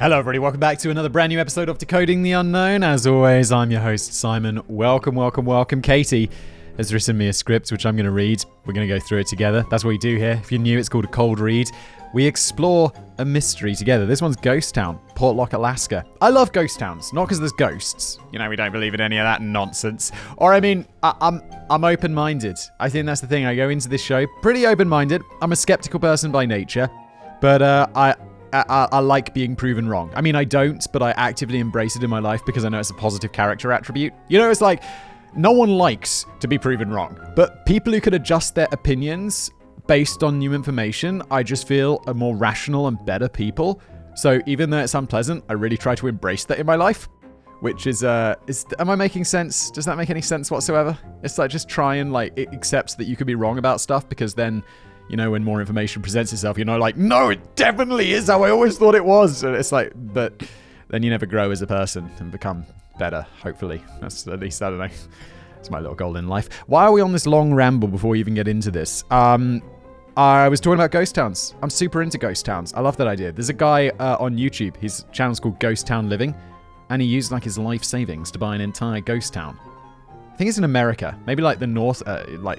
Hello everybody, welcome back to another brand new episode of Decoding the Unknown. As always, I'm your host, Simon. Welcome. Katie has written me a script, which I'm going to read. We're going to go through it together. That's what we do here. If you're new, it's called a cold read. We explore a mystery together. This one's Ghost Town, Portlock, Alaska. I love ghost towns, not because there's ghosts. You know, we don't believe in any of that nonsense. Or, I'm open-minded. I think that's the thing. I go into this show pretty open-minded. I'm a skeptical person by nature, but I like being proven wrong. I mean, I don't, but I actively embrace it in my life because I know it's a positive character attribute. You know, it's like, no one likes to be proven wrong, but people who can adjust their opinions based on new information, I just feel are more rational and better people. So even though it's unpleasant, I really try to embrace that in my life, which is am I making sense? Does that make any sense whatsoever? It's like, just try and it accepts that you could be wrong about stuff, because then, you know, when more information presents itself, you're not like, no, it definitely is how I always thought it was. And it's like, but then you never grow as a person and become better, hopefully. That's, at least, I don't know. It's my little goal in life. Why are we on this long ramble before we even get into this? I was talking about ghost towns. I'm super into ghost towns. I love that idea. There's a guy on YouTube. His channel's called Ghost Town Living, and he used his life savings to buy an entire ghost town. I think it's in America, maybe the North,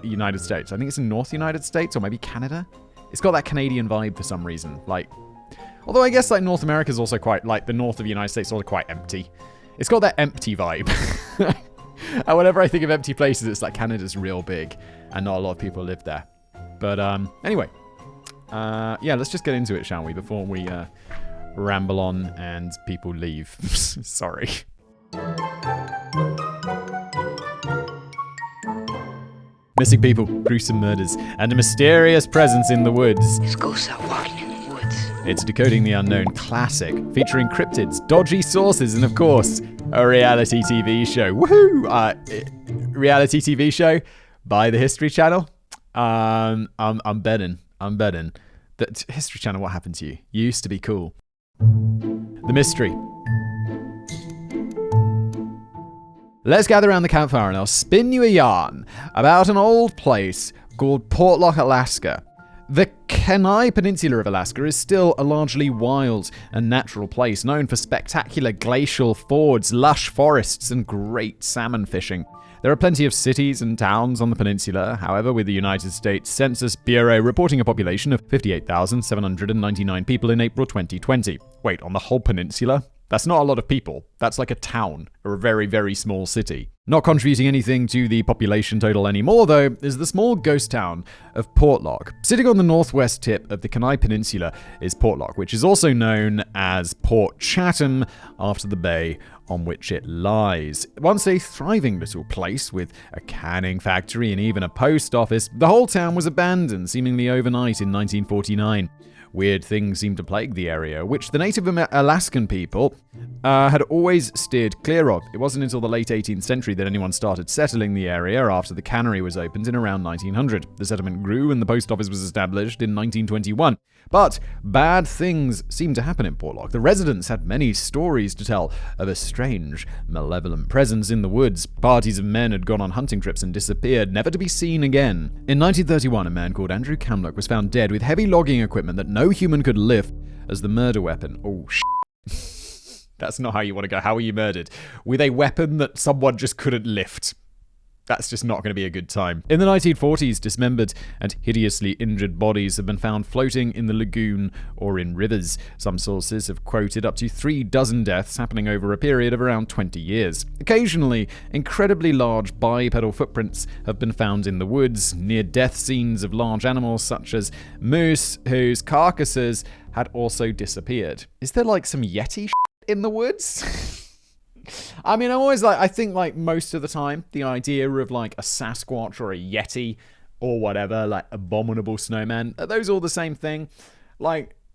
United States. I think it's in North United States, or maybe Canada. It's got that Canadian vibe for some reason. Although I guess North America is also quite, the North of the United States is also quite empty. It's got that empty vibe. And whenever I think of empty places, it's Canada's real big, and not a lot of people live there. But anyway, let's just get into it, shall we? Before we ramble on and people leave. Sorry. Missing people, gruesome murders, and a mysterious presence in the woods. There's ghosts out walking in the woods. It's Decoding the Unknown classic, featuring cryptids, dodgy sources, and of course, a reality TV show. Woohoo! Reality TV show by the History Channel. I'm betting that History Channel, what happened to you? You used to be cool. The mystery. Let's gather around the campfire and I'll spin you a yarn about an old place called Portlock, Alaska. The Kenai Peninsula of Alaska is still a largely wild and natural place, known for spectacular glacial fords, lush forests, and great salmon fishing. There are plenty of cities and towns on the peninsula, however, with the United States Census Bureau reporting a population of 58,799 people in April 2020. Wait, on the whole peninsula? That's not a lot of people. That's like a town, or a very, very small city. Not contributing anything to the population total anymore, though, is the small ghost town of Portlock. Sitting on the northwest tip of the Kenai Peninsula is Portlock, which is also known as Port Chatham, after the bay on which it lies. Once a thriving little place with a canning factory and even a post office, the whole town was abandoned seemingly overnight in 1949. Weird things seemed to plague the area, which the Native Alaskan people had always steered clear of. It wasn't until the late 18th century that anyone started settling the area after the cannery was opened in around 1900. The settlement grew and the post office was established in 1921. But bad things seemed to happen in Portlock. The residents had many stories to tell of a strange, malevolent presence in the woods. Parties of men had gone on hunting trips and disappeared, never to be seen again. In 1931, a man called Andrew Kamluck was found dead with heavy logging equipment that no human could lift as the murder weapon. Oh, That's not how you want to go. How were you murdered? With a weapon that someone just couldn't lift. That's just not going to be a good time. In the 1940s, dismembered and hideously injured bodies have been found floating in the lagoon or in rivers. Some sources have quoted up to 36 deaths happening over a period of around 20 years. Occasionally, incredibly large bipedal footprints have been found in the woods, near death scenes of large animals such as moose, whose carcasses had also disappeared. Is there some Yeti in the woods? I mean, I think most of the time, the idea of a Sasquatch or a Yeti or whatever, abominable snowman, are those all the same thing?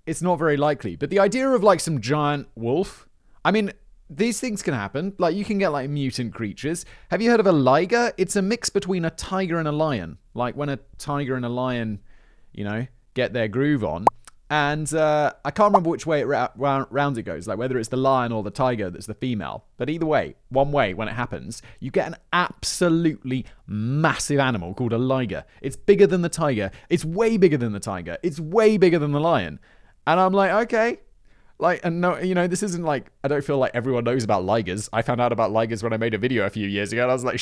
It's not very likely. But the idea of some giant wolf, I mean, these things can happen. You can get mutant creatures. Have you heard of a liger? It's a mix between a tiger and a lion. When a tiger and a lion, get their groove on. And I can't remember which way round it goes, whether it's the lion or the tiger that's the female. But either way, one way, when it happens, you get an absolutely massive animal called a liger. It's bigger than the tiger. It's way bigger than the tiger. It's way bigger than the lion. And I'm like, okay, Like, and no, this isn't like, I don't feel like everyone knows about ligers. I found out about ligers when I made a video a few years ago, and I was like,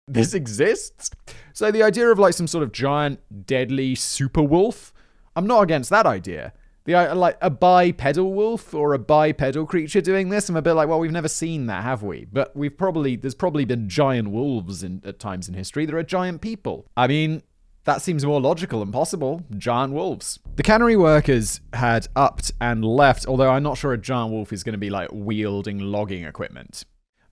this exists? So the idea of like some sort of giant, deadly super wolf, I'm not against that idea. Like a bipedal wolf or a bipedal creature doing this, I'm a bit like, well, we've never seen that, have we? But there's probably been giant wolves at times in history. There are giant people. I mean, that seems more logical and possible. Giant wolves. The cannery workers had upped and left, although I'm not sure a giant wolf is going to be like wielding logging equipment.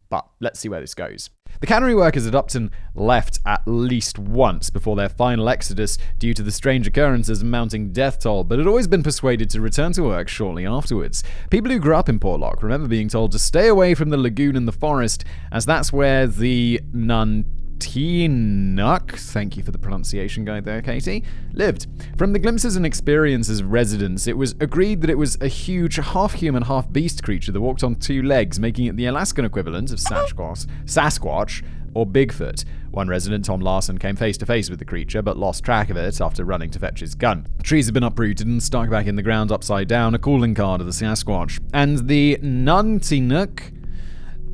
But let's see where this goes. The cannery workers had upped and left at least once before their final exodus due to the strange occurrences and mounting death toll, but had always been persuaded to return to work shortly afterwards. People who grew up in Portlock remember being told to stay away from the lagoon and the forest, as that's where the Nuntinuk, thank you for the pronunciation guide there, Katie, lived. From the glimpses and experiences of residents, it was agreed that it was a huge half-human, half-beast creature that walked on two legs, making it the Alaskan equivalent of Sasquatch or Bigfoot. One resident, Tom Larson, came face-to-face with the creature, but lost track of it after running to fetch his gun. Trees had been uprooted and stuck back in the ground upside down, a calling card of the Sasquatch. And the Nuntinuk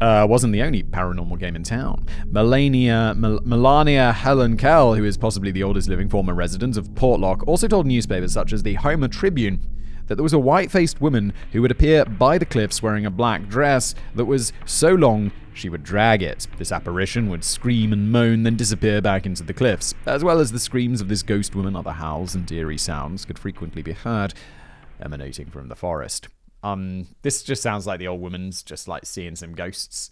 wasn't the only paranormal game in town. Melania Helen Kell, who is possibly the oldest living former resident of Portlock, also told newspapers such as the Homer Tribune that there was a white-faced woman who would appear by the cliffs wearing a black dress that was so long she would drag it. This apparition would scream and moan, then disappear back into the cliffs. As well as the screams of this ghost woman, other howls and eerie sounds could frequently be heard emanating from the forest. This just sounds like the old woman's just like seeing some ghosts.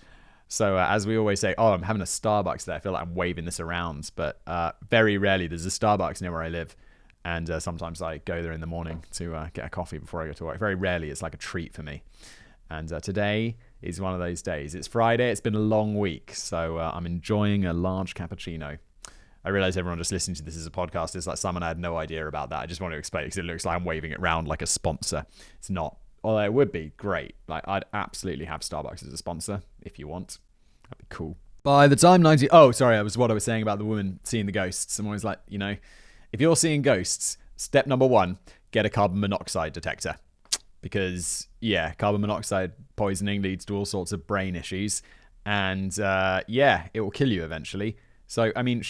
So as we always say, I'm having a Starbucks today. I feel like I'm waving this around, but very rarely there's a Starbucks near where I live. And sometimes I go there in the morning to get a coffee before I go to work. Very rarely. It's like a treat for me. And today is one of those days. It's Friday. It's been a long week. So I'm enjoying a large cappuccino. I realize everyone just listening to this as a podcast is like someone I had no idea about that. I just want to explain it because it looks like I'm waving it around like a sponsor. It's not. Although it would be great. Like, I'd absolutely have Starbucks as a sponsor if you want. That'd be cool. By the time what I was saying about the woman seeing the ghosts. I'm always like, if you're seeing ghosts, step number 1, get a carbon monoxide detector. Because, carbon monoxide poisoning leads to all sorts of brain issues. And, it will kill you eventually. So, I mean,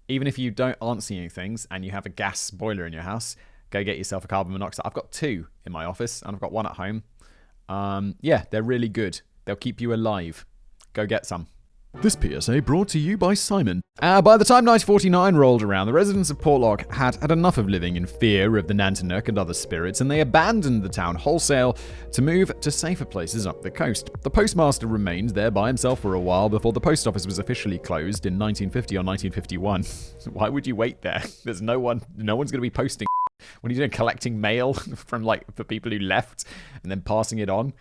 even if you aren't seeing things and you have a gas boiler in your house, go get yourself a carbon monoxide. I've got 2 in my office, and I've got 1 at home. They're really good. They'll keep you alive. Go get some. This PSA brought to you by Simon. By the time 1949 rolled around, the residents of Portlock had enough of living in fear of the Nantinuk and other spirits, and they abandoned the town wholesale to move to safer places up the coast. The postmaster remained there by himself for a while before the post office was officially closed in 1950 or 1951. Why would you wait there? There's no one's going to be posting. When you're doing collecting mail for people who left and then passing it on.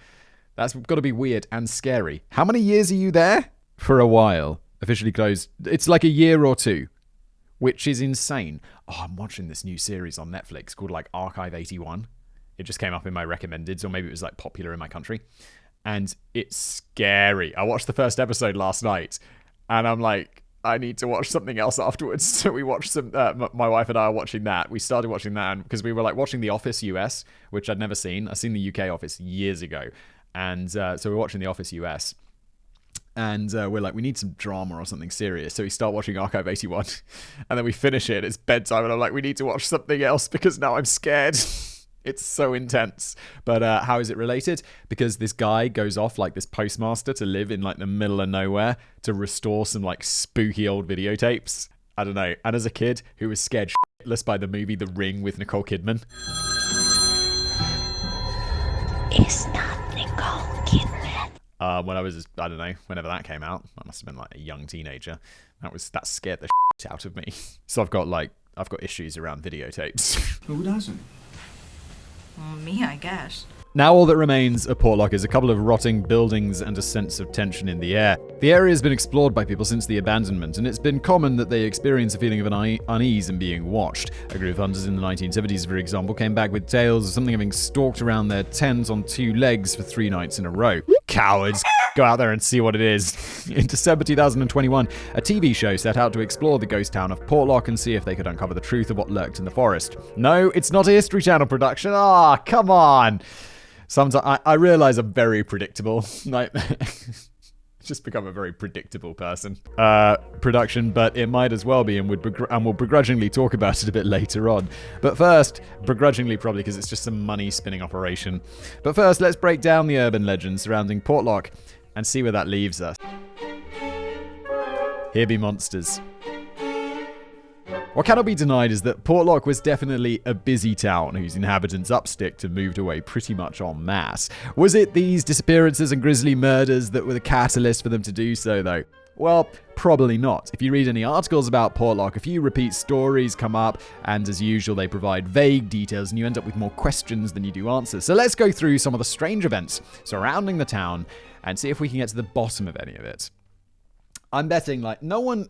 That's got to be weird and scary. How many years are you there? For a while. Officially closed. It's like a year or 2, which is insane. I'm watching this new series on Netflix called like Archive 81. It just came up in my recommendeds, or maybe it was like popular in my country. And it's scary. I watched the first episode last night and I'm like, I need to watch something else afterwards. So we watched some, my wife and I are watching that. We started watching that because we were like watching The Office US, which I'd never seen. I've seen the UK Office years ago. And so we're watching The Office US. And we're like, we need some drama or something serious. So we start watching Archive 81. And then we finish it. It's bedtime. And I'm like, we need to watch something else because now I'm scared. It's so intense. But how is it related? Because this guy goes off, like this postmaster, to live in like the middle of nowhere to restore some like spooky old videotapes. I don't know. And as a kid who was scared shitless by the movie The Ring with Nicole Kidman. It's not Nicole Kidman. When I was, I don't know, whenever that came out, I must have been like a young teenager. That scared the shit out of me. So I've got issues around videotapes. Who doesn't? Well, me, I guess. Now all that remains of Portlock is a couple of rotting buildings and a sense of tension in the air. The area has been explored by people since the abandonment, and it's been common that they experience a feeling of unease and being watched. A group of hunters in the 1970s, for example, came back with tales of something having stalked around their tent on 2 legs for 3 nights in a row. Cowards! Go out there and see what it is. In December 2021, a TV show set out to explore the ghost town of Portlock and see if they could uncover the truth of what lurked in the forest. No, it's not a History Channel production. Come on! Sometimes I realize I'm very predictable. Like, just become a very predictable person. Production, but it might as well be, and we'll begrudgingly talk about it a bit later on. But first, begrudgingly probably because it's just some money-spinning operation. But first, let's break down the urban legends surrounding Portlock and see where that leaves us. Here be monsters. What cannot be denied is that Portlock was definitely a busy town whose inhabitants upsticked and moved away pretty much en masse. Was it these disappearances and grisly murders that were the catalyst for them to do so, though? Well, probably not. If you read any articles about Portlock, a few repeat stories come up, and as usual, they provide vague details, and you end up with more questions than you do answers. So let's go through some of the strange events surrounding the town and see if we can get to the bottom of any of it. I'm betting, no one...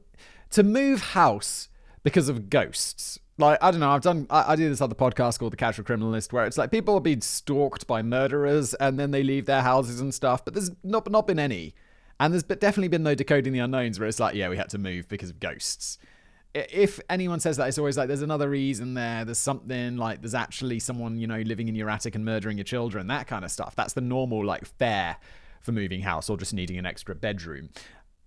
To move house because of ghosts. I don't know, I do this other podcast called The Casual Criminalist, where it's people are being stalked by murderers, and then they leave their houses and stuff, but there's not been any. And there's definitely been no Decoding the Unknowns, where it's yeah, we had to move because of ghosts. If anyone says that, it's always there's another reason there, there's something, there's actually someone, living in your attic and murdering your children, that kind of stuff. That's the normal, fare for moving house, or just needing an extra bedroom.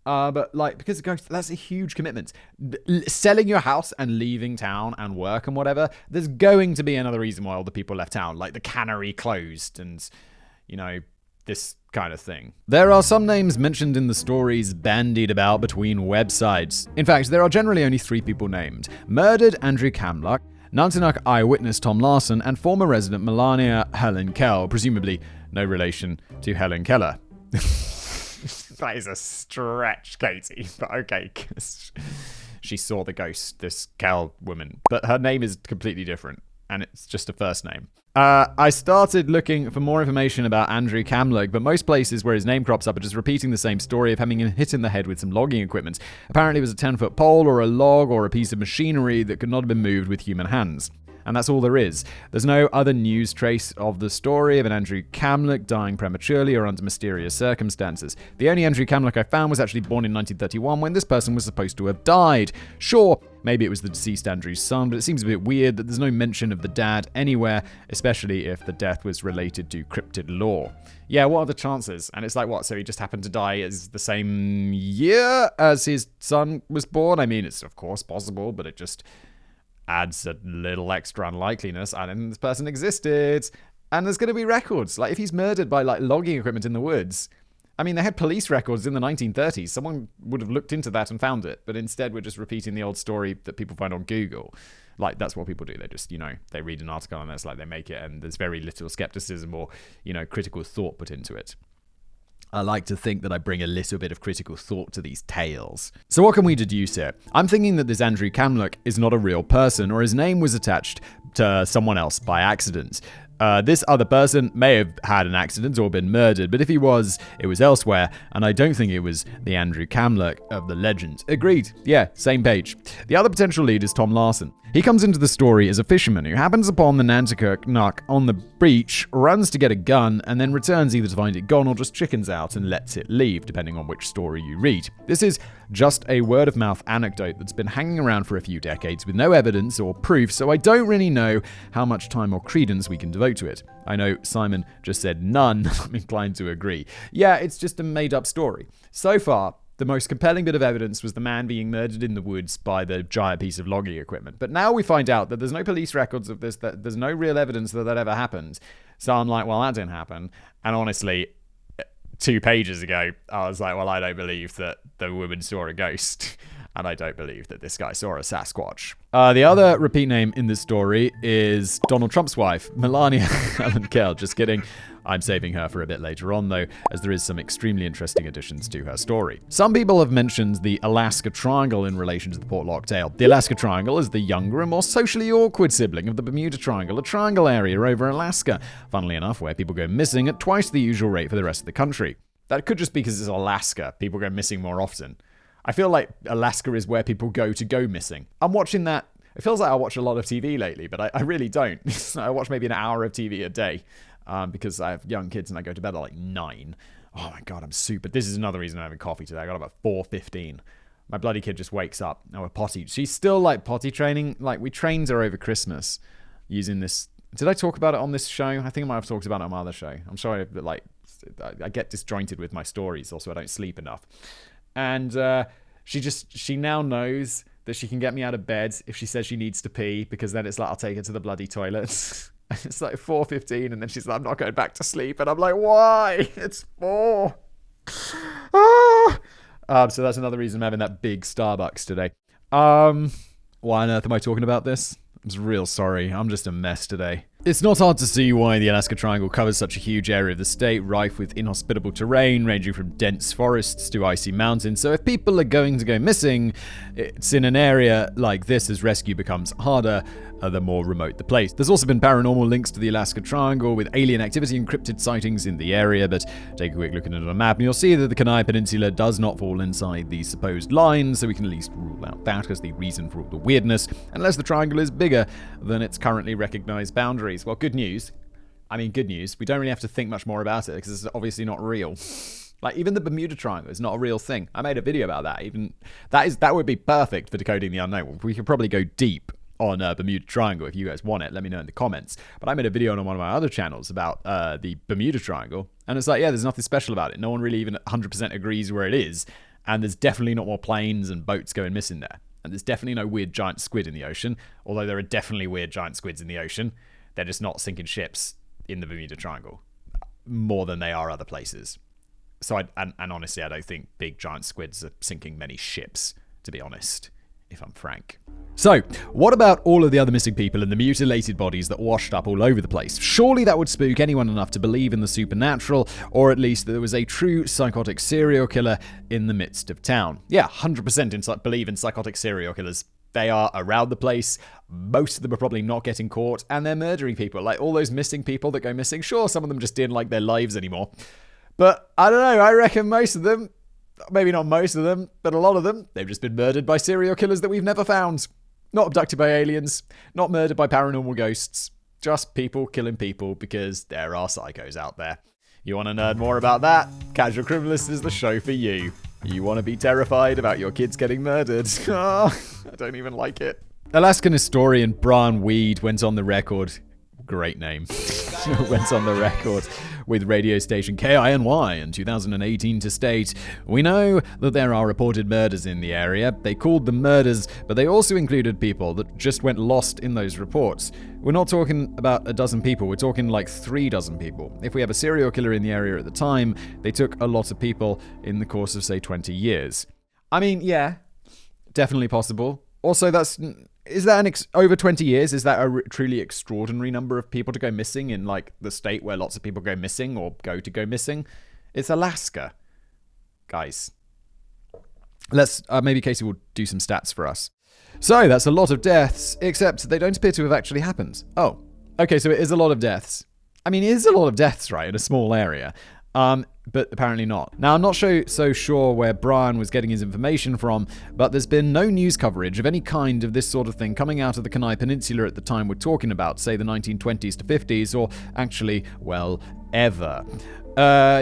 But because of ghosts, that's a huge commitment. Selling your house and leaving town and work and whatever, there's going to be another reason why all the people left town, like the cannery closed and, this kind of thing. There are some names mentioned in the stories bandied about between websites. In fact, there are generally only 3 people named. Murdered Andrew Kamluck, Nantinnuk eyewitness Tom Larson, and former resident Melania Helen Kell, presumably no relation to Helen Keller. That is a stretch, Katie, but okay, because she saw the ghost, this Cal woman, but her name is completely different, and it's just a first name. I started looking for more information about Andrew Kamluck, but most places where his name crops up are just repeating the same story of having him hit in the head with some logging equipment. Apparently it was a 10-foot pole or a log or a piece of machinery that could not have been moved with human hands. And that's all there is. There's no other news trace of the story of an Andrew Kamluck dying prematurely or under mysterious circumstances. The only Andrew Kamluck I found was actually born in 1931 when this person was supposed to have died. Sure, maybe it was the deceased Andrew's son, but it seems a bit weird that there's no mention of the dad anywhere, especially if the death was related to cryptid lore. Yeah, what are the chances? And it's what, so he just happened to die as the same year as his son was born? I mean, it's of course possible, but it just adds a little extra unlikeliness. I didn't know this person existed. And there's going to be records. If he's murdered by, logging equipment in the woods. I mean, they had police records in the 1930s. Someone would have looked into that and found it. But instead, we're just repeating the old story that people find on Google. That's what people do. They just, they read an article and it's they make it. And there's very little skepticism or, critical thought put into it. I like to think that I bring a little bit of critical thought to these tales. So what can we deduce here? I'm thinking that this Andrew Kamluck is not a real person, or his name was attached to someone else by accident. This other person may have had an accident or been murdered, but if he was, it was elsewhere, and I don't think it was the Andrew Kamluck of the legend. Agreed. Yeah, same page. The other potential lead is Tom Larson. He comes into the story as a fisherman who happens upon the Nantinnuk on the beach, runs to get a gun, and then returns either to find it gone or just chickens out and lets it leave, depending on which story you read. This is just a word-of-mouth anecdote that's been hanging around for a few decades with no evidence or proof, so I don't really know how much time or credence we can devote to it. I know Simon just said none. I'm inclined to agree. Yeah, it's just a made-up story. So far, the most compelling bit of evidence was the man being murdered in the woods by the giant piece of logging equipment. But now we find out that there's no police records of this, that there's no real evidence that ever happened. So I'm well, that didn't happen. And honestly, 2 pages ago, I was well, I don't believe that the woman saw a ghost. And I don't believe that this guy saw a Sasquatch. The other repeat name in this story is Donald Trump's wife, Melania Helen Kell. Just kidding. I'm saving her for a bit later on, though, as there is some extremely interesting additions to her story. Some people have mentioned the Alaska Triangle in relation to the Portlock tale. The Alaska Triangle is the younger and more socially awkward sibling of the Bermuda Triangle, a triangle area over Alaska, funnily enough, where people go missing at twice the usual rate for the rest of the country. That could just be because it's Alaska. People go missing more often. I feel like Alaska is where people go missing. I'm watching that. It feels like I watch a lot of TV lately, but I really don't. I watch maybe an hour of TV a day because I have young kids and I go to bed at 9. Oh my God, I'm super. This is another reason I'm having coffee today. I got up at 4:15. My bloody kid just wakes up. Now we're potty. She's still potty training. We trained her over Christmas using this Did I talk about it on this show? I think I might have talked about it on my other show. I'm sorry, but like, I get disjointed with my stories. Also, I don't sleep enough. And she now knows that she can get me out of bed if she says she needs to pee, because then it's like, I'll take her to the bloody toilet. It's like 4:15, and then she's like, I'm not going back to sleep. And I'm like, why? It's 4. So that's another reason I'm having that big Starbucks today. Why on earth am I talking about this? I'm real sorry. I'm just a mess today. It's not hard to see why the Alaska Triangle covers such a huge area of the state, rife with inhospitable terrain ranging from dense forests to icy mountains. So if people are going to go missing, it's in an area like this as rescue becomes harder the more remote the place. There's also been paranormal links to the Alaska Triangle with alien activity and cryptid sightings in the area, but take a quick look at it on a map and you'll see that the Kenai Peninsula does not fall inside these supposed lines, so we can at least rule out that as the reason for all the weirdness, unless the triangle is bigger than its currently recognized boundaries. Well, good news. Good news. We don't really have to think much more about it because it's obviously not real. Like, even the Bermuda Triangle is not a real thing. I made a video about that. Even that would be perfect for decoding the unknown. We could probably go deep on Bermuda Triangle if you guys want it. Let me know in the comments. But I made a video on one of my other channels about the Bermuda Triangle, and it's like, yeah, there's nothing special about it. No one really even 100% agrees where it is, and there's definitely not more planes and boats going missing there. And there's definitely no weird giant squid in the ocean, although there are definitely weird giant squids in the ocean. They're just not sinking ships in the Bermuda Triangle more than they are other places. So, and honestly, I don't think big giant squids are sinking many ships, to be honest, if I'm frank. So, what about all of the other missing people and the mutilated bodies that washed up all over the place? Surely that would spook anyone enough to believe in the supernatural, or at least that there was a true psychotic serial killer in the midst of town. Yeah, 100% believe in psychotic serial killers. They are around the place. Most of them are probably not getting caught, and they're murdering people. Like all those missing people that go missing. Sure, some of them just didn't like their lives anymore. But I don't know, I reckon most of them, maybe not most of them, but a lot of them, they've just been murdered by serial killers that we've never found. Not abducted by aliens, not murdered by paranormal ghosts, just people killing people because there are psychos out there. You want to nerd more about that? Casual Criminalist is the show for you. You want to be terrified about your kids getting murdered? I don't even like it. Alaskan historian Brian Weed went on the record. Great name. Went on the record with radio station KINY in 2018 to state, "We know that there are reported murders in the area. They called them murders, but they also included people that just went lost in those reports. We're not talking about a dozen people, we're talking like 3 dozen people. If we have a serial killer in the area at the time, they took a lot of people in the course of, say, 20 years. I mean, yeah, definitely possible. Also, is that over 20 years? Is that a truly extraordinary number of people to go missing in like the state where lots of people go missing or go to go missing? It's Alaska, guys. Let's maybe Casey will do some stats for us. So that's a lot of deaths, except they don't appear to have actually happened. Oh, okay, so it is a lot of deaths. I mean, it is a lot of deaths, right, in a small area. But apparently not. Now, I'm not so sure where Brian was getting his information from, but there's been no news coverage of any kind of this sort of thing coming out of the Kenai Peninsula at the time we're talking about, say the 1920s to 50s, or actually, well, ever.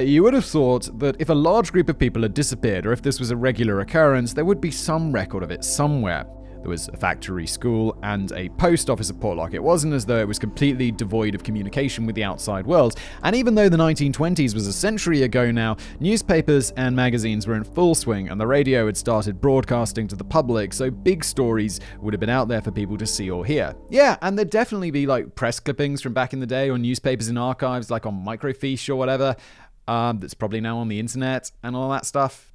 You would have thought that if a large group of people had disappeared, or if this was a regular occurrence, there would be some record of it somewhere. There was a factory, school, and a post office at Portlock. It wasn't as though it was completely devoid of communication with the outside world. And even though the 1920s was a century ago now, newspapers and magazines were in full swing, and the radio had started broadcasting to the public, so big stories would have been out there for people to see or hear. Yeah, and there'd definitely be like press clippings from back in the day, or newspapers in archives, like on microfiche or whatever, that's probably now on the internet and all that stuff.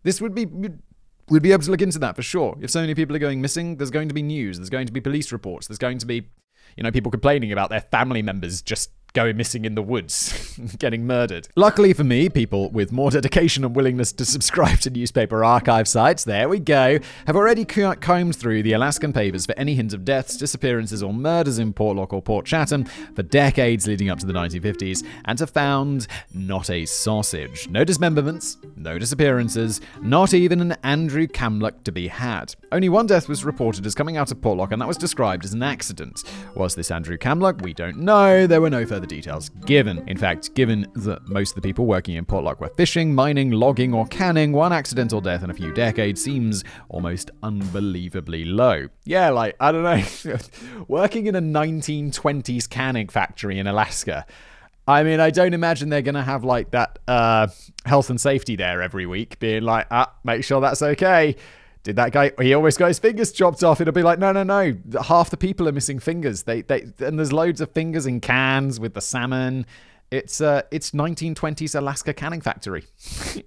We'd be able to look into that for sure. If so many people are going missing, there's going to be news, there's going to be police reports, there's going to be, people complaining about their family members just going missing in the woods, getting murdered. Luckily for me, people with more dedication and willingness to subscribe to newspaper archive sites, there we go, have already combed through the Alaskan papers for any hint of deaths, disappearances, or murders in Portlock or Port Chatham for decades leading up to the 1950s, and have found not a sausage. No dismemberments, no disappearances, not even an Andrew Kamluck to be had. Only one death was reported as coming out of Portlock, and that was described as an accident. Was this Andrew Kamluck? We don't know. There were no further further details given. In fact, given that most of the people working in Portlock were fishing, mining, logging, or canning, one accidental death in a few decades seems almost unbelievably low. Yeah, like, I don't know, working in a 1920s canning factory in Alaska. I mean, I don't imagine they're going to have like that health and safety there every week, being like, make sure that's okay. Did that guy, he always got his fingers chopped off. It'll be like, no. Half the people are missing fingers. And there's loads of fingers in cans with the salmon. It's 1920s Alaska canning factory.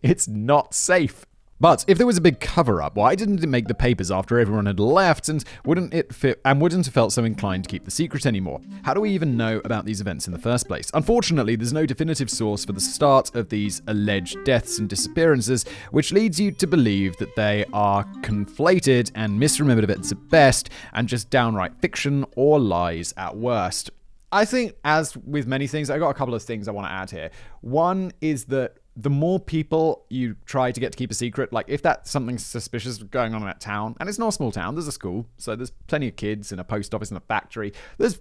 It's not safe. But if there was a big cover-up, why didn't it make the papers after everyone had left, and wouldn't have felt so inclined to keep the secret anymore? How do we even know about these events in the first place? Unfortunately, there's no definitive source for the start of these alleged deaths and disappearances, which leads you to believe that they are conflated and misremembered events at best, and just downright fiction or lies at worst. I think, as with many things, I've got a couple of things I want to add here. One is that the more people you try to get to keep a secret, like if that's something suspicious going on in that town, and it's not a small town, there's a school, so there's plenty of kids and a post office and a factory. There's,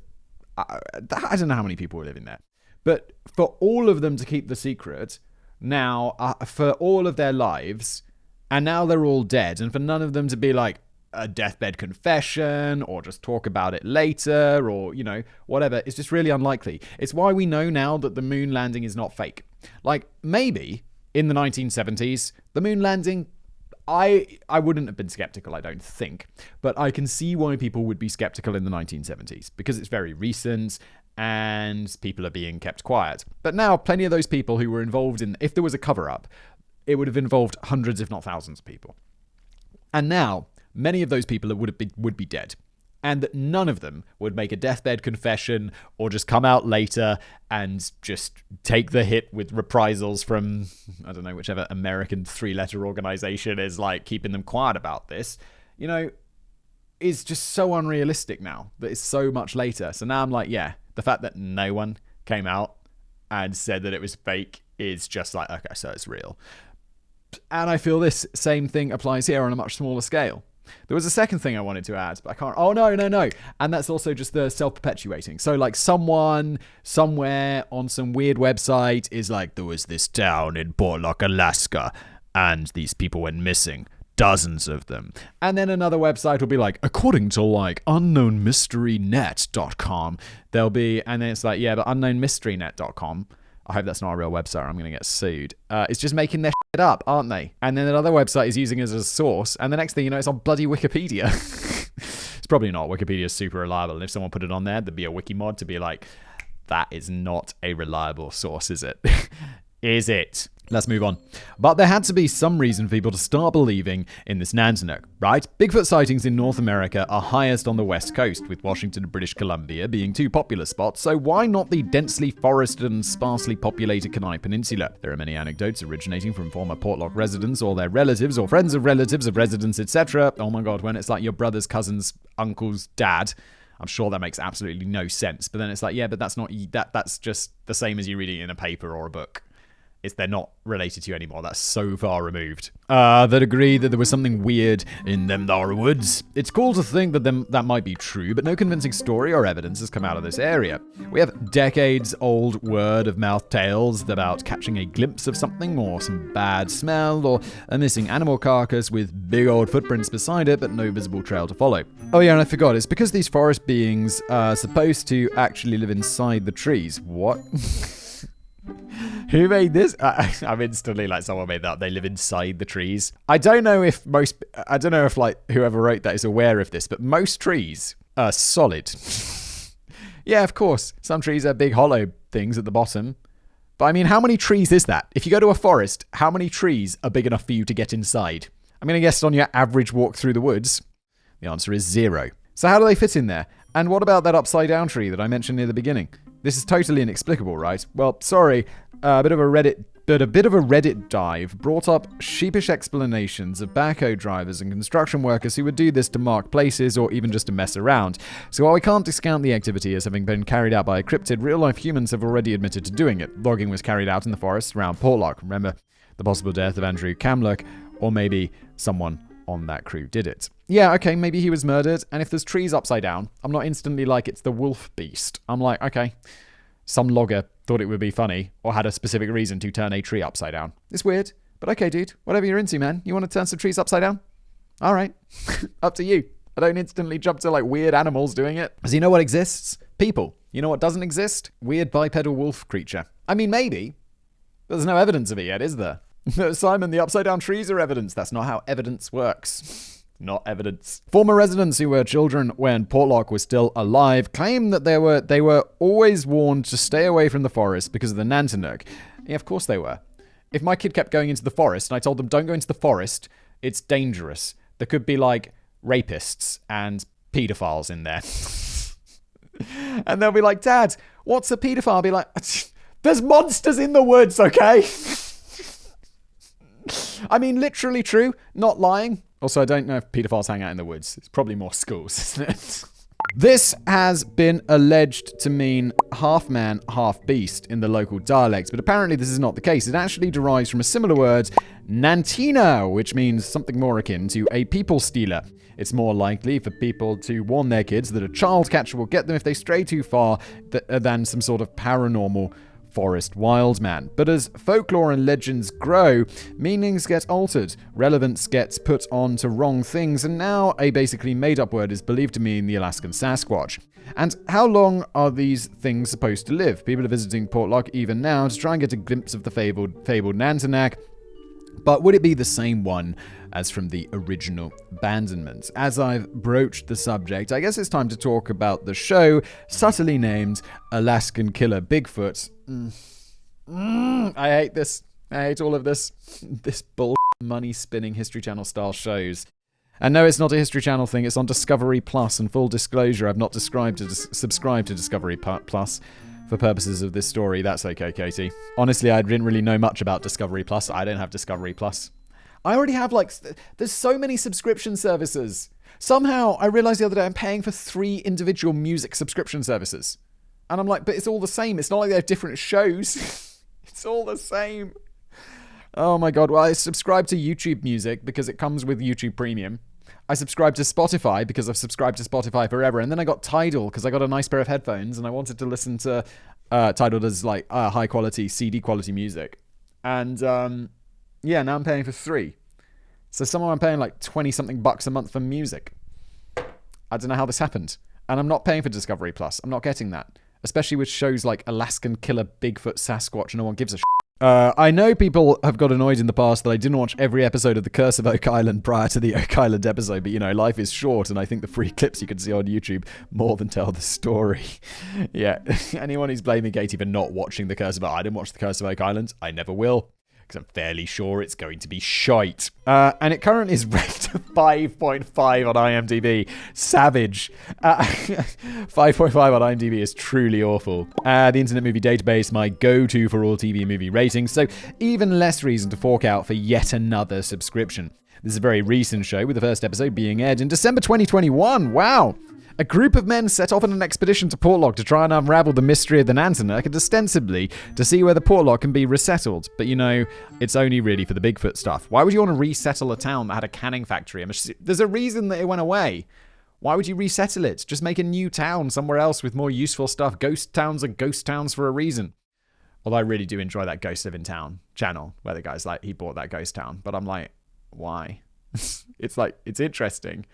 I don't know how many people are living there. But for all of them to keep the secret now, for all of their lives, and now they're all dead, and for none of them to be like a deathbed confession or just talk about it later or, whatever, it's just really unlikely. It's why we know now that the moon landing is not fake. Like, maybe in the 1970s, the moon landing, I wouldn't have been skeptical, I don't think. But I can see why people would be skeptical in the 1970s, because it's very recent and people are being kept quiet. But now, plenty of those people who were involved in, if there was a cover-up, it would have involved hundreds, if not thousands of people. And now, many of those people would be dead. And that none of them would make a deathbed confession or just come out later and just take the hit with reprisals from, I don't know, whichever American 3-letter organization is like keeping them quiet about this, is just so unrealistic now that it's so much later. So now I'm like, yeah, the fact that no one came out and said that it was fake is just like, okay, so it's real. And I feel this same thing applies here on a much smaller scale. There was a second thing I wanted to add, but I can't. Oh, no. And that's also just the self-perpetuating. So, like, someone, somewhere on some weird website is like, there was this town in Portlock, Alaska, and these people went missing. Dozens of them. And then another website will be like, according to, like, unknownmysterynet.com, there'll be, and then it's like, yeah, but unknownmysterynet.com. I hope that's not a real website or I'm going to get sued. It's just making their shit up, aren't they? And then another website is using it as a source. And the next thing you know, it's on bloody Wikipedia. It's probably not. Wikipedia is super reliable. And if someone put it on there, there'd be a wiki mod to be like, that is not a reliable source, is it? Is it? Let's move on. But there had to be some reason for people to start believing in this Nanticoke, right? Bigfoot sightings in North America are highest on the West Coast, with Washington and British Columbia being two popular spots, so why not the densely forested and sparsely populated Kenai Peninsula? There are many anecdotes originating from former Portlock residents or their relatives or friends of relatives of residents, etc. Oh my god, when it's like your brother's cousin's uncle's dad, I'm sure that makes absolutely no sense. But then it's like, yeah, but that's not that's just the same as you reading it in a paper or a book. They're not related to you anymore. That's so far removed. That agree that there was something weird in them thar woods. It's cool to think that that might be true, but no convincing story or evidence has come out of this area. We have decades-old word-of-mouth tales about catching a glimpse of something, or some bad smell, or a missing animal carcass with big old footprints beside it, but no visible trail to follow. Oh yeah, and I forgot, it's because these forest beings are supposed to actually live inside the trees. What? Who made this? I'm instantly like, someone made that. They live inside the trees. I don't know if like whoever wrote that is aware of this, but most trees are solid. Yeah, of course. Some trees are big hollow things at the bottom. But I mean, how many trees is that? If you go to a forest, how many trees are big enough for you to get inside? I mean, I guess on your average walk through the woods, the answer is 0. So how do they fit in there? And what about that upside down tree that I mentioned near the beginning? This is totally inexplicable, right? Well, sorry, a bit of a Reddit dive brought up sheepish explanations of backhoe drivers and construction workers who would do this to mark places or even just to mess around. So while we can't discount the activity as having been carried out by a cryptid, real-life humans have already admitted to doing it. Logging was carried out in the forests around Portlock. Remember the possible death of Andrew Kamluck, or maybe someone on that crew did it. Yeah, okay, maybe he was murdered, and if there's trees upside down, I'm not instantly like it's the wolf beast. I'm like, okay, some logger thought it would be funny or had a specific reason to turn a tree upside down. It's weird, but okay, dude. Whatever you're into, man. You want to turn some trees upside down? All right. Up to you. I don't instantly jump to like weird animals doing it. So you know what exists? People. You know what doesn't exist? Weird bipedal wolf creature. I mean, maybe. But there's no evidence of it yet, is there? Simon, the upside down trees are evidence. That's not how evidence works. Not evidence. Former residents who were children when Portlock was still alive claim that they were always warned to stay away from the forest because of the Nantinuk. Yeah, of course they were. If my kid kept going into the forest and I told them don't go into the forest, it's dangerous. There could be like rapists and pedophiles in there. And they'll be like, Dad, what's a pedophile? I'll be like, there's monsters in the woods, okay? I mean, literally true, not lying. Also, I don't know if pedophiles hang out in the woods. It's probably more schools, isn't it? This has been alleged to mean half man, half beast in the local dialects, but apparently this is not the case. It actually derives from a similar word, Nantina, which means something more akin to a people stealer. It's more likely for people to warn their kids that a child catcher will get them if they stray too far than some sort of paranormal forest wild man. But as folklore and legends grow, meanings get altered, relevance gets put on to wrong things, and now a basically made-up word is believed to mean the Alaskan Sasquatch. And how long are these things supposed to live? People are visiting Portlock even now to try and get a glimpse of the fabled Nantinak. But would it be the same one as from the original abandonment? As I've broached the subject, I guess it's time to talk about the show subtly named Alaskan Killer Bigfoot. I hate this. I hate all of this. This bull money-spinning History Channel style shows. And no, it's not a History Channel thing. It's on Discovery Plus. And full disclosure, I've not subscribed to Discovery Plus. For purposes of this story, that's okay, Katie. Honestly, I didn't really know much about Discovery Plus. I don't have Discovery Plus. I already have, there's so many subscription services. Somehow, I realized the other day I'm paying for 3 individual music subscription services. And I'm like, but it's all the same. It's not like they have different shows. It's all the same. Oh my God. Well, I subscribe to YouTube Music because it comes with YouTube Premium. I subscribed to Spotify because I've subscribed to Spotify forever. And then I got Tidal because I got a nice pair of headphones and I wanted to listen to Tidal does high quality, CD quality music. And yeah, now I'm paying for 3. So somehow I'm paying like 20 something bucks a month for music. I don't know how this happened. And I'm not paying for Discovery Plus. I'm not getting that. Especially with shows like Alaskan Killer Bigfoot Sasquatch. No one gives a shit. I know people have got annoyed in the past that I didn't watch every episode of The Curse of Oak Island prior to the Oak Island episode, but life is short, and I think the free clips you can see on YouTube more than tell the story. Yeah, anyone who's blaming Katie for not watching The Curse of Oak Island, I didn't watch The Curse of Oak Island, I never will, because I'm fairly sure it's going to be shite. And it currently is ranked 5.5 on IMDb. Savage. 5.5 on IMDb is truly awful. The Internet Movie Database, my go-to for all TV movie ratings, so even less reason to fork out for yet another subscription. This is a very recent show, with the first episode being aired in December 2021. Wow! A group of men set off on an expedition to Portlock to try and unravel the mystery of the Nantinak and ostensibly to see whether Portlock can be resettled. But it's only really for the Bigfoot stuff. Why would you want to resettle a town that had a canning factory? There's a reason that it went away. Why would you resettle it? Just make a new town somewhere else with more useful stuff. Ghost towns are ghost towns for a reason. Although I really do enjoy that Ghost Live in Town channel where the guy's like, he bought that ghost town. But I'm like, why? It's interesting.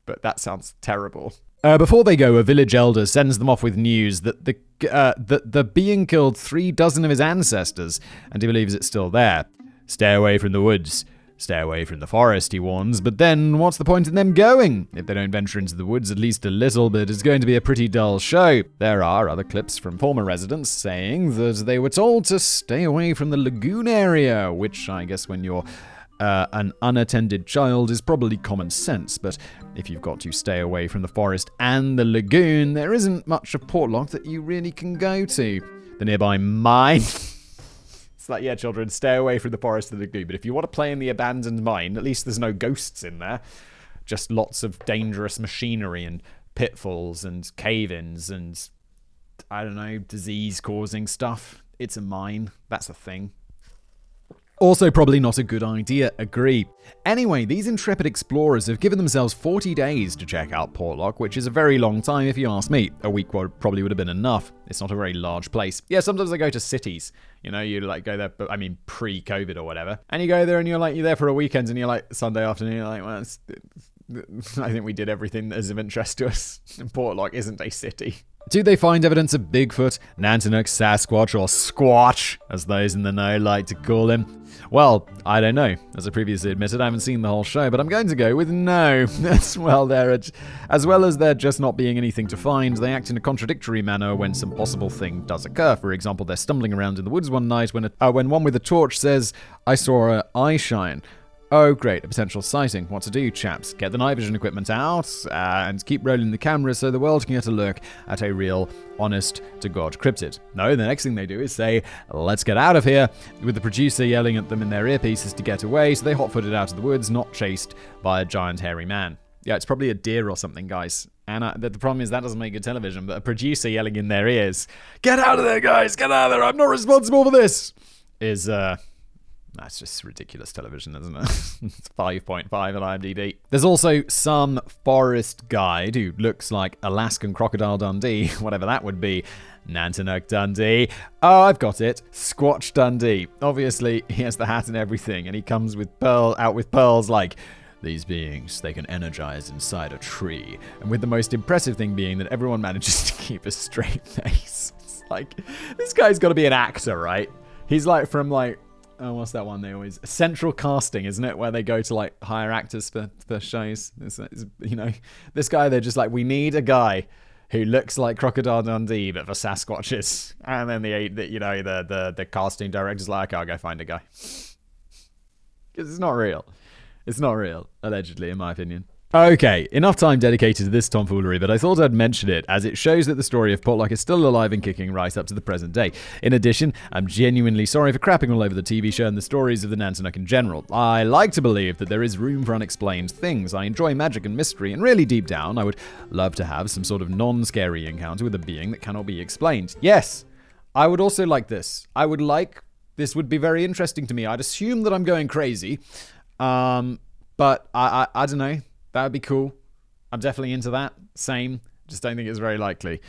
But that sounds terrible. Before they go, a village elder sends them off with news that the being killed 3 dozen of his ancestors, and he believes it's still there. Stay away from the woods. Stay away from the forest, he warns. But then, what's the point in them going? If they don't venture into the woods at least a little bit, it's going to be a pretty dull show. There are other clips from former residents saying that they were told to stay away from the lagoon area, which I guess when you're an unattended child is probably common sense, but if you've got to stay away from the forest and the lagoon, there isn't much of Portlock that you really can go to. The nearby mine. It's like, yeah, children, stay away from the forest and the lagoon, but if you want to play in the abandoned mine, at least there's no ghosts in there. Just lots of dangerous machinery and pitfalls and cave-ins and, I don't know, disease-causing stuff. It's a mine. That's a thing. Also, probably not a good idea, agree. Anyway, these intrepid explorers have given themselves 40 days to check out Portlock, which is a very long time if you ask me. A week probably would have been enough. It's not a very large place. Yeah, sometimes I go to cities. You know, you like go there, but I mean pre-COVID or whatever. And you go there and you're there for a weekend and you're like Sunday afternoon, you're like, well, I think we did everything that is of interest to us. And Portlock isn't a city. Do they find evidence of Bigfoot, Nantinnuk, Sasquatch, or Squatch, as those in the know like to call him? Well, I don't know. As I previously admitted, I haven't seen the whole show, but I'm going to go with no. As well as there just not being anything to find, they act in a contradictory manner when some possible thing does occur. For example, they're stumbling around in the woods one night when one with a torch says, "I saw her eye shine." Oh, great, a potential sighting. What to do, chaps? Get the night vision equipment out and keep rolling the camera so the world can get a look at a real, honest-to-God cryptid. No, the next thing they do is say, let's get out of here, with the producer yelling at them in their earpieces to get away, so they hot-footed out of the woods, not chased by a giant hairy man. Yeah, it's probably a deer or something, guys. And the problem is that doesn't make good television, but a producer yelling in their ears, "Get out of there, guys! Get out of there! I'm not responsible for this!" is, that's just ridiculous television, isn't it? It's 5.5 on IMDb. There's also some forest guide who looks like Alaskan Crocodile Dundee, whatever that would be. Nantinnuk Dundee. Oh, I've got it. Squatch Dundee. Obviously, he has the hat and everything, and he comes with pearls like, these beings, they can energize inside a tree. And with the most impressive thing being that everyone manages to keep a straight face. It's like, this guy's got to be an actor, right? He's like from oh, what's that one they always... Central Casting, isn't it? Where they go to, hire actors for shows. It's, this guy, they're just like, we need a guy who looks like Crocodile Dundee, but for Sasquatches. And then the casting director's like, okay, I'll go find a guy. Because it's not real. It's not real, allegedly, in my opinion. Okay, enough time dedicated to this tomfoolery, but I thought I'd mention it as it shows that the story of Portlock is still alive and kicking right up to the present day. In addition, I'm genuinely sorry for crapping all over the TV show and the stories of the Nantinnuk in general. I like to believe that there is room for unexplained things. I enjoy magic and mystery, and really deep down, I would love to have some sort of non-scary encounter with a being that cannot be explained. Yes, I would also like this. This would be very interesting to me. I'd assume that I'm going crazy, but I don't know. That would be cool. I'm definitely into that. Same. Just don't think it's very likely.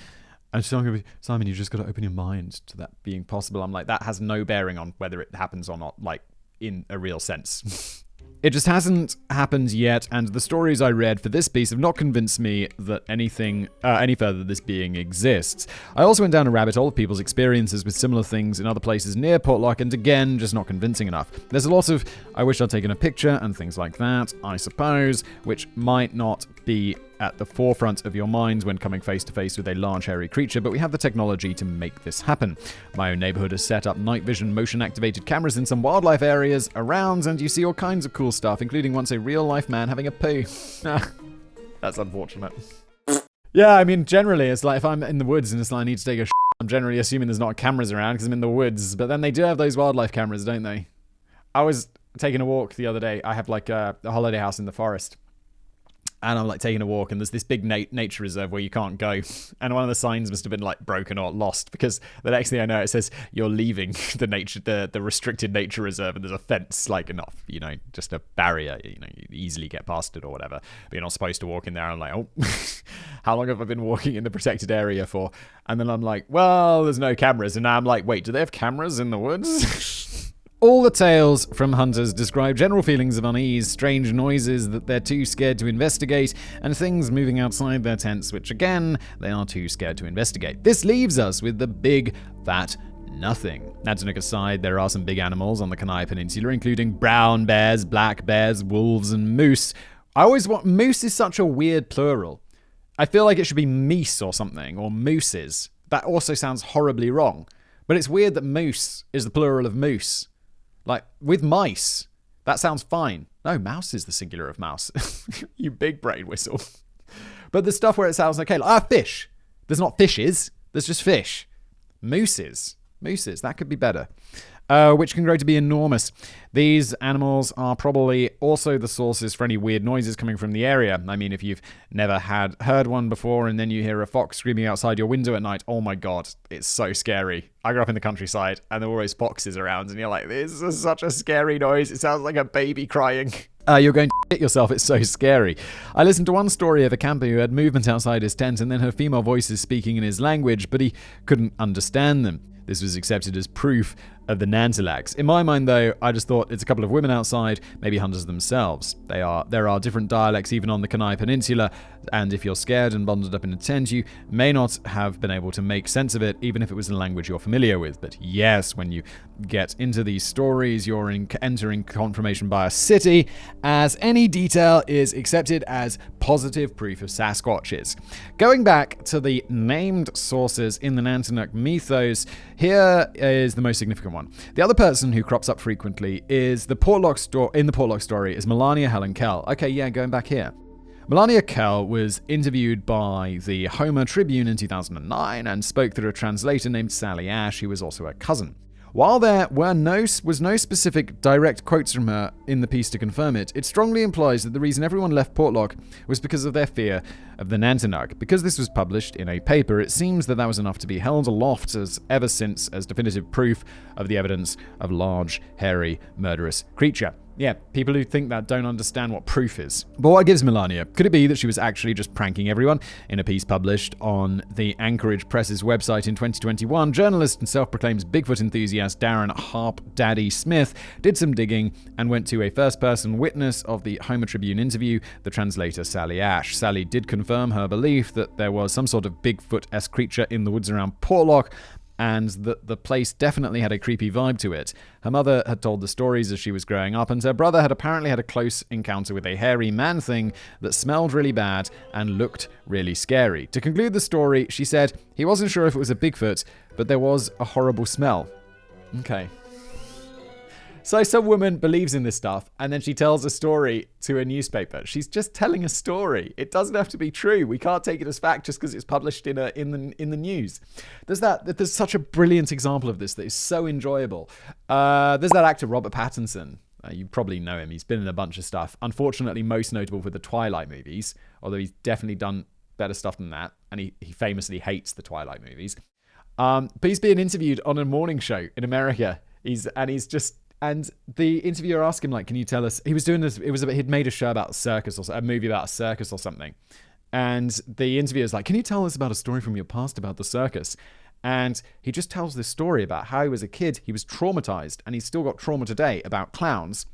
And Simon, you just got to open your mind to that being possible. I'm like, that has no bearing on whether it happens or not, in a real sense. It just hasn't happened yet, and the stories I read for this piece have not convinced me that any further this being exists. I also went down a rabbit hole of people's experiences with similar things in other places near Portlock, and again, just not convincing enough. There's a lot of, I wish I'd taken a picture, and things like that, I suppose, which might not be at the forefront of your minds when coming face to face with a large hairy creature, but we have the technology to make this happen. My own neighborhood has set up night vision motion activated cameras in some wildlife areas around, and you see all kinds of cool stuff, including once a real life man having a poo. That's unfortunate. Yeah, I mean, generally, it's like if I'm in the woods and it's like I need to take a I'm generally assuming there's not cameras around because I'm in the woods, but then they do have those wildlife cameras, don't they? I was taking a walk the other day. I have a holiday house in the forest. And I'm taking a walk, and there's this big nature reserve where you can't go. And one of the signs must have been broken or lost, because the next thing I know, it says you're leaving the restricted nature reserve, and there's a fence, not just a barrier. You easily get past it or whatever. But you're not supposed to walk in there. I'm like, oh, how long have I been walking in the protected area for? And then I'm like, well, there's no cameras. And now I'm like, wait, do they have cameras in the woods? All the tales from hunters describe general feelings of unease, strange noises that they're too scared to investigate, and things moving outside their tents which, again, they are too scared to investigate. This leaves us with the big, fat nothing. Nantinnuk aside, there are some big animals on the Kenai Peninsula, including brown bears, black bears, wolves, and moose. Moose is such a weird plural. I feel like it should be meese or something, or mooses. That also sounds horribly wrong. But it's weird that moose is the plural of moose. With mice, that sounds fine. No, mouse is the singular of mouse. You big brain whistle. But the stuff where it sounds okay, fish. There's not fishes, there's just fish. Mooses, that could be better. which can grow to be enormous. These animals are probably also the sources for any weird noises coming from the area. I mean, if you've never heard one before and then you hear a fox screaming outside your window at night, oh my god, it's so scary. I grew up in the countryside and there were always foxes around and you're like, this is such a scary noise. It sounds like a baby crying. You're going to shit yourself. It's so scary. I listened to one story of a camper who had movement outside his tent and then heard female voices speaking in his language, but he couldn't understand them. This was accepted as proof of the Nantilags. In my mind, though, I just thought it's a couple of women outside, maybe hunters themselves. There are different dialects even on the Kenai Peninsula, and if you're scared and bundled up in a tent, you may not have been able to make sense of it, even if it was a language you're familiar with. But yes, when you get into these stories, you're entering confirmation bias city, as any detail is accepted as positive proof of Sasquatches. Going back to the named sources in the Nantinnaq mythos, here is the most significant one. The other person who crops up frequently is in the Portlock story is Melania Helen Kell. Okay, yeah, going back here. Melania Kell was interviewed by the Homer Tribune in 2009 and spoke through a translator named Sally Ash, who was also her cousin. While there was no specific direct quotes from her in the piece to confirm it, it strongly implies that the reason everyone left Portlock was because of their fear of the Nantinnaq. Because this was published in a paper, it seems that was enough to be held aloft as definitive proof of the evidence of large, hairy, murderous creature. Yeah, people who think that don't understand what proof is. But what gives Melania? Could it be that she was actually just pranking everyone? In a piece published on the Anchorage Press's website in 2021, journalist and self-proclaimed Bigfoot enthusiast Darren Harp Daddy Smith did some digging and went to a first-person witness of the Homer Tribune interview, the translator Sally Ash. Sally did confirm her belief that there was some sort of Bigfoot-esque creature in the woods around Portlock, and that the place definitely had a creepy vibe to it. Her mother had told the stories as she was growing up, and her brother had apparently had a close encounter with a hairy man-thing that smelled really bad and looked really scary. To conclude the story, she said he wasn't sure if it was a Bigfoot, but there was a horrible smell. Okay. So some woman believes in this stuff, and then she tells a story to a newspaper. She's just telling a story. It doesn't have to be true. We can't take it as fact just because it's published in the news. There's such a brilliant example of this that is so enjoyable. There's that actor Robert Pattinson. You probably know him. He's been in a bunch of stuff. Unfortunately, most notable for the Twilight movies, although he's definitely done better stuff than that, and he famously hates the Twilight movies. But he's being interviewed on a morning show in America. And the interviewer asked him, like, can you tell us, he was doing this, he'd made a show about a circus or a movie about a circus or something. And the interviewer's like, can you tell us about a story from your past about the circus? And he just tells this story about how he was a kid, he was traumatized, and he's still got trauma today about clowns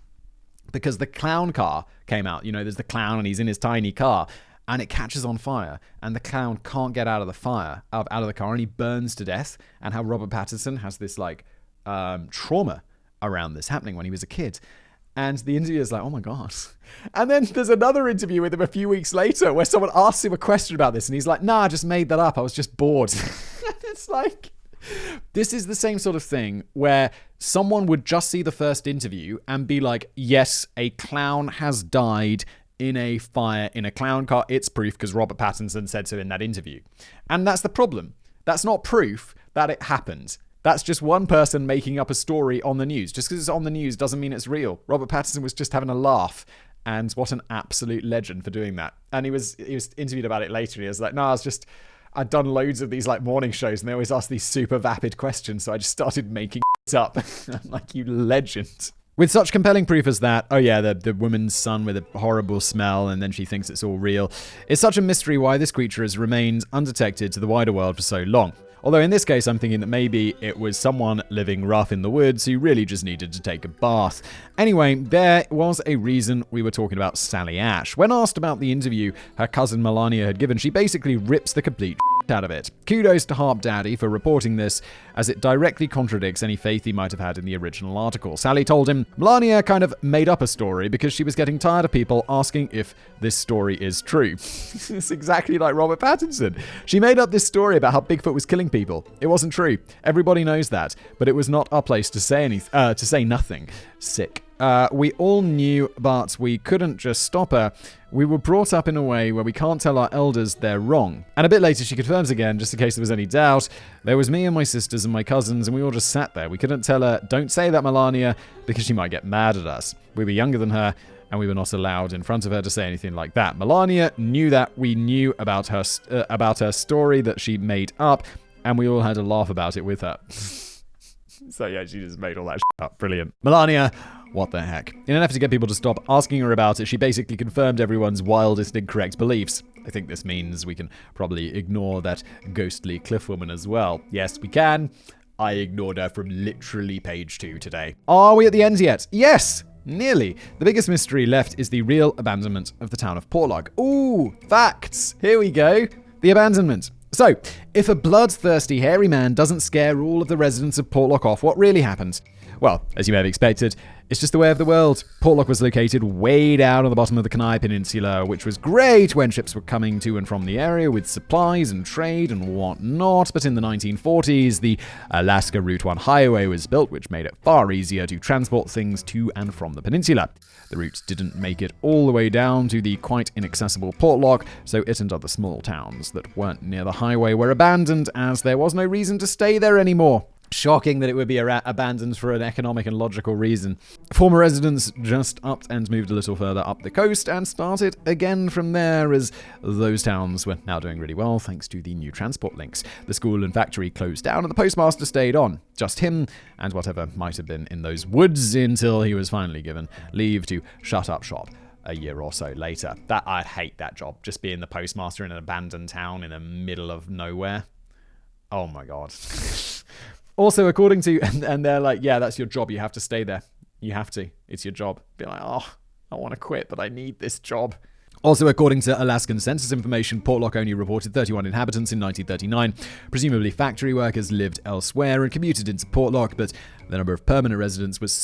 because the clown car came out. You know, there's the clown and he's in his tiny car and it catches on fire and the clown can't get out of the fire, out of the car, and he burns to death. And how Robert Pattinson has this like trauma around this happening when he was a kid. And the interviewer's like, oh my God. And then there's another interview with him a few weeks later where someone asks him a question about this and he's like, nah, I just made that up. I was just bored. It's like, this is the same sort of thing where someone would just see the first interview and be like, yes, a clown has died in a fire in a clown car. It's proof because Robert Pattinson said so in that interview. And that's the problem. That's not proof that it happened. That's just one person making up a story on the news. Just because it's on the news doesn't mean it's real. Robert Pattinson was just having a laugh, and what an absolute legend for doing that. And he was interviewed about it later, and he was like, no, I'd done loads of these like morning shows, and they always ask these super vapid questions, so I just started making it up. I'm like, you legend. With such compelling proof as that, oh yeah, the woman's son with a horrible smell, and then she thinks it's all real. It's such a mystery why this creature has remained undetected to the wider world for so long. Although in this case, I'm thinking that maybe it was someone living rough in the woods who really just needed to take a bath. Anyway, there was a reason we were talking about Sally Ash. When asked about the interview her cousin Melania had given, she basically rips the complete out of it. Kudos to Harp Daddy for reporting this, as it directly contradicts any faith he might have had in the original article. Sally told him Melania kind of made up a story because she was getting tired of people asking if this story is true. It's exactly like Robert Pattinson. She made up this story about how Bigfoot was killing people. It wasn't true. Everybody knows that, but it was not our place to say nothing. Sick. We all knew, but we couldn't just stop her. We were brought up in a way where we can't tell our elders they're wrong. And a bit later, she confirms again, just in case there was any doubt. There was me and my sisters and my cousins, and we all just sat there. We couldn't tell her, don't say that, Melania, because she might get mad at us. We were younger than her, and we were not allowed in front of her to say anything like that. Melania knew that. We knew about her story that she made up, and we all had a laugh about it with her. So yeah, she just made all that shit up. Brilliant. Melania, what the heck? In an effort to get people to stop asking her about it, she basically confirmed everyone's wildest incorrect beliefs. I think this means we can probably ignore that ghostly cliff woman as well. Yes, we can. I ignored her from literally page 2 today. Are we at the end yet? Yes! Nearly. The biggest mystery left is the real abandonment of the town of Portlock. Ooh, facts. Here we go. The abandonment. So, if a bloodthirsty hairy man doesn't scare all of the residents of Portlock off, what really happened? Well, as you may have expected, it's just the way of the world. Portlock was located way down on the bottom of the Kenai Peninsula, which was great when ships were coming to and from the area with supplies and trade and whatnot. But in the 1940s, the Alaska Route 1 highway was built, which made it far easier to transport things to and from the peninsula. The route didn't make it all the way down to the quite inaccessible Portlock, so it and other small towns that weren't near the highway were abandoned, as there was no reason to stay there anymore. Shocking that it would be abandoned for an economic and logical reason. Former residents just upped and moved a little further up the coast and started again from there, as those towns were now doing really well thanks to the new transport links. The school and factory closed down and the postmaster stayed on. Just him and whatever might have been in those woods until he was finally given leave to shut up shop a year or so later. I'd hate that job, just being the postmaster in an abandoned town in the middle of nowhere. Oh my god. Also, according to, and they're like, yeah, that's your job. You have to stay there. You have to. It's your job. Be like, oh, I want to quit, but I need this job. Also, according to Alaskan census information, Portlock only reported 31 inhabitants in 1939. Presumably, factory workers lived elsewhere and commuted into Portlock, but the number of permanent residents was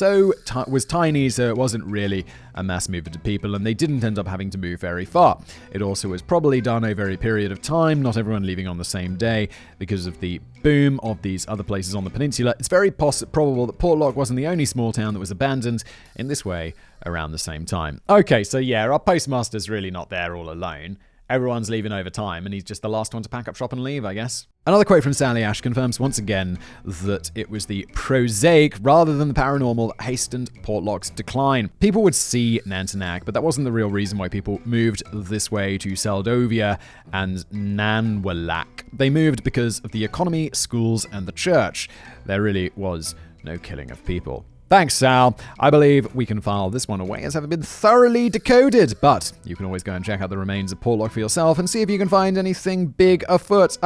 tiny, so it wasn't really a mass movement of people, and they didn't end up having to move very far. It also was probably done over a period of time, not everyone leaving on the same day. Because of the boom of these other places on the peninsula, it's very probable that Portlock wasn't the only small town that was abandoned in this way around the same time. Okay, so yeah, our postmaster's really not there all alone. Everyone's leaving over time, and he's just the last one to pack up shop and leave, I guess. Another quote from Sally Ash confirms once again that it was the prosaic rather than the paranormal that hastened Portlock's decline. People would see Nantinak, but that wasn't the real reason why people moved this way to Seldovia and Nanwalak. They moved because of the economy, schools, and the church. There really was no killing of people. Thanks, Sal. I believe we can file this one away as having been thoroughly decoded, but you can always go and check out the remains of Portlock for yourself and see if you can find anything big afoot.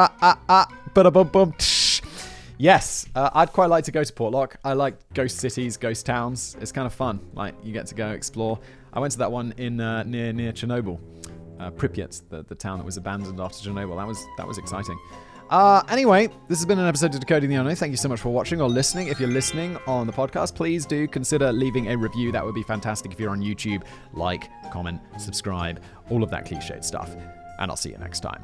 Yes, I'd quite like to go to Portlock. I like ghost cities, ghost towns. It's kind of fun. Like, you get to go explore. I went to that one in near Chernobyl. Pripyat, the town that was abandoned after Chernobyl. That was exciting. Anyway, this has been an episode of Decoding the Unknown. Thank you so much for watching or listening. If you're listening on the podcast, please do consider leaving a review. That would be fantastic. If you're on YouTube, like, comment, subscribe, all of that cliched stuff. And I'll see you next time.